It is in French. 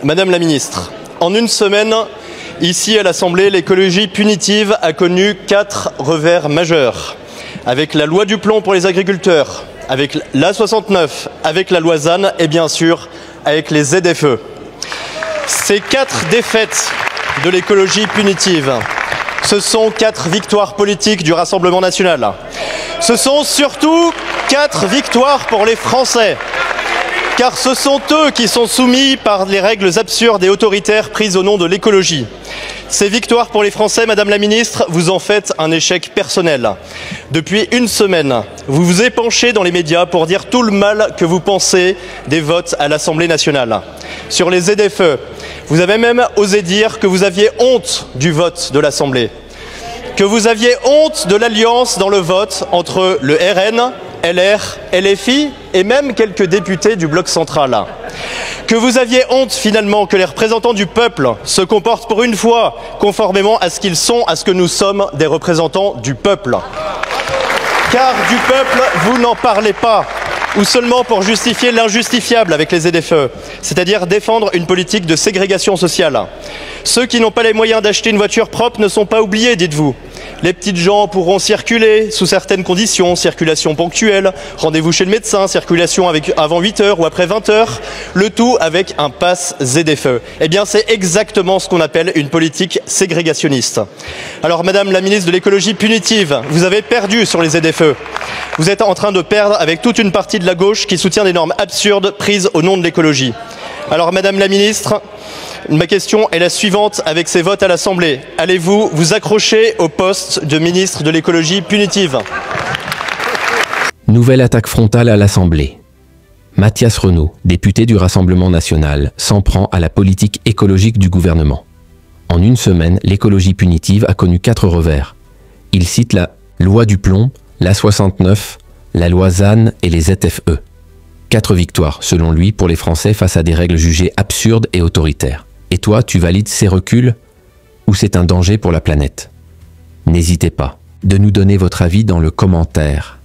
Madame la ministre, en une semaine, ici à l'Assemblée, l'écologie punitive a connu 4 revers majeurs. Avec la loi du plomb pour les agriculteurs, avec l'A69, avec la loi ZAN et bien sûr avec les ZFE. Ces 4 défaites de l'écologie punitive, ce sont 4 victoires politiques du Rassemblement national. Ce sont surtout 4 victoires pour les Français. Car ce sont eux qui sont soumis par les règles absurdes et autoritaires prises au nom de l'écologie. Ces victoires pour les Français, Madame la Ministre, vous en faites un échec personnel. Depuis une semaine, vous vous épanchez dans les médias pour dire tout le mal que vous pensez des votes à l'Assemblée nationale. Sur les ZFE, vous avez même osé dire que vous aviez honte du vote de l'Assemblée. Que vous aviez honte de l'alliance dans le vote entre le RN, LR, LFI et même quelques députés du bloc central. Que vous aviez honte finalement que les représentants du peuple se comportent pour une fois conformément à ce qu'ils sont, à ce que nous sommes, des représentants du peuple. Car du peuple, vous n'en parlez pas, ou seulement pour justifier l'injustifiable avec les ZFE, c'est-à-dire défendre une politique de ségrégation sociale. Ceux qui n'ont pas les moyens d'acheter une voiture propre ne sont pas oubliés, dites-vous. Les petites gens pourront circuler sous certaines conditions, circulation ponctuelle, rendez-vous chez le médecin, circulation avant 8 h ou après 20 h, le tout avec un pass ZFE. Eh bien, c'est exactement ce qu'on appelle une politique ségrégationniste. Alors, Madame la ministre de l'écologie punitive, vous avez perdu sur les ZFE. Vous êtes en train de perdre avec toute une partie de la gauche qui soutient des normes absurdes prises au nom de l'écologie. Alors, Madame la ministre, ma question est la suivante avec ces votes à l'Assemblée. Allez-vous vous accrocher au poste de ministre de l'écologie punitive? Nouvelle attaque frontale à l'Assemblée. Mathias Renaud, député du Rassemblement national, s'en prend à la politique écologique du gouvernement. En une semaine, l'écologie punitive a connu 4 revers. Il cite la loi du plomb, l'A69, la loi ZAN et les ZFE. 4 victoires, selon lui, pour les Français face à des règles jugées absurdes et autoritaires. Et toi, tu valides ces reculs ou c'est un danger pour la planète? N'hésitez pas de nous donner votre avis dans le commentaire.